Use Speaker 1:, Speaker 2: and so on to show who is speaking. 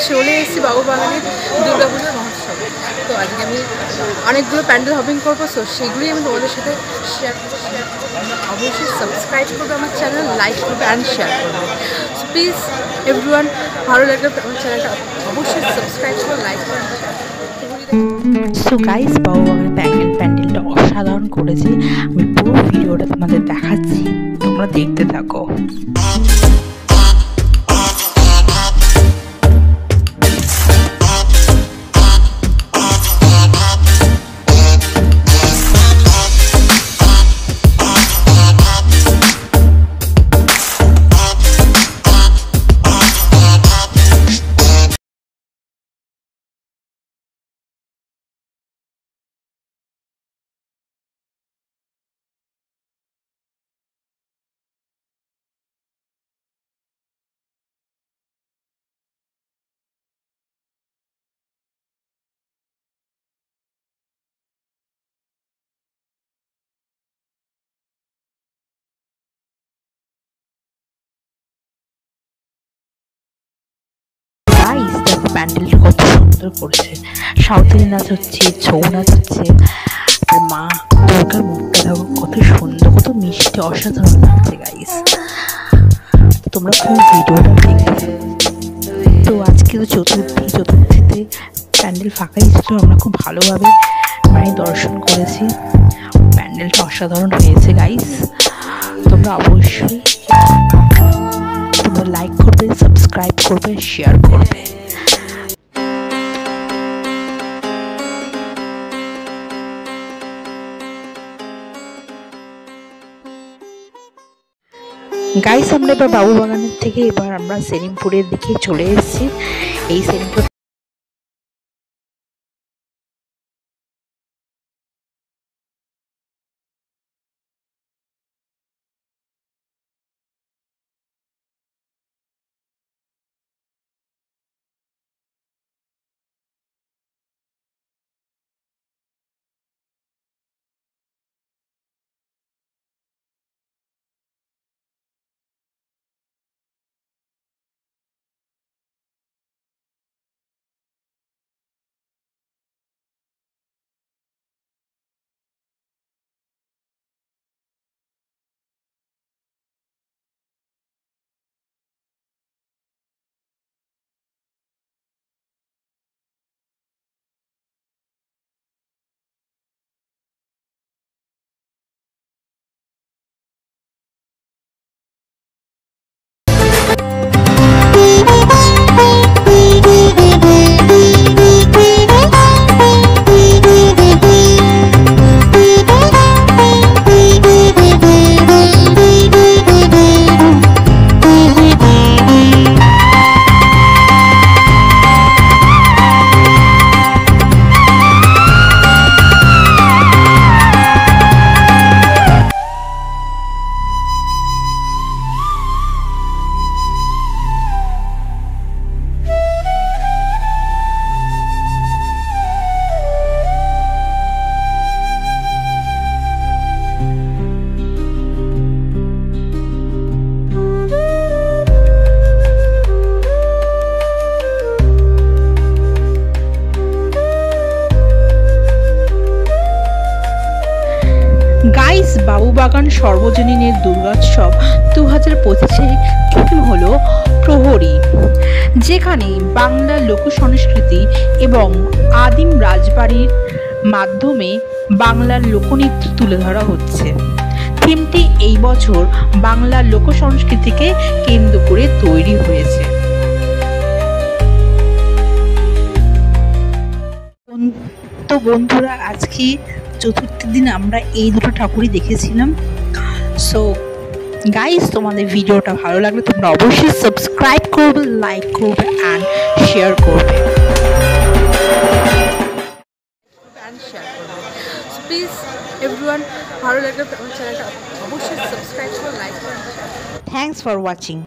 Speaker 1: চলে এসেছি বাবুবাগানে দুর্গাপূজার মহোৎসবে। তো আজকে আমি অনেকগুলো প্যান্ডেল হপিং করবো, সো সেগুলোই আমি তোমাদের সাথে শেয়ার করবো। অবশ্যই সাবস্ক্রাইব করবে আমার চ্যানেল, লাইক করবে অ্যান্ড শেয়ার করবে। সো প্লিজ এভরিওয়ান, ভালো লাগলে আমার চ্যানেলটা অবশ্যই সাবস্ক্রাইব করবে, লাইক করবে, শেয়ার করবে।
Speaker 2: সো গাইস, বাবুবাগানের প্যান্ডেলটা অসাধারণ করেছে। আমি পুরো ভিডিওটা তোমাদের দেখাচ্ছি, তোমরা দেখতে থাকো। দেখো প্যান্ডেলটা কত সুন্দর করেছে। সাউথের নাচ হচ্ছে, ছৌ নাচ হচ্ছে, আর মা দুর্গার মুখটা দেখো কত সুন্দর, কত মিষ্টি, অসাধারণ লাগছে গাইস। তোমরা পুরো ভিডিওটা দেখবে। তো আজকে তো চতুর্থীতে প্যান্ডেল ফাঁকাই ছিল, আমরা খুব ভালোভাবে মায়ের দর্শন করেছি। প্যান্ডেলটা অসাধারণ হয়েছে গাইস। তোমরা অবশ্যই লাইক করবে, সাবস্ক্রাইব করবে, শেয়ার করবে। গাইস, আমরা এবার বাবুবাগানের থেকে আমরা সেলিমপুরের দিকে চলে এসেছি। এই সেলিমপুর গাইস, বাবুবাগান সর্বজনীনের দুর্গোৎসব 2025-এ থিম হলো প্রহরী, যেখানে বাংলার লোক সংস্কৃতি এবং আদিম রাজবাড়ির মাধ্যমে বাংলার লোকনৃত্য তুলে ধরা হচ্ছে। থিমটি এই বছর বাংলার লোক সংস্কৃতিকে কেন্দ্র করে তৈরি হয়েছে। তো বন্ধুরা, আজকে চতুর্থীর দিন আমরা এই দুটো ঠাকুরই দেখেছিলাম। সো গাইস, তোমাদের ভিডিওটা ভালো লাগলে তোমরা অবশ্যই সাবস্ক্রাইব করবে, লাইক করবে অ্যান্ড শেয়ার করবে।
Speaker 1: প্লিজ এভরিওয়ান, ভালো লাগলে আমার চ্যানেলটা অবশ্যই সাবস্ক্রাইব করবে, লাইক করবে।
Speaker 2: Thanks for watching.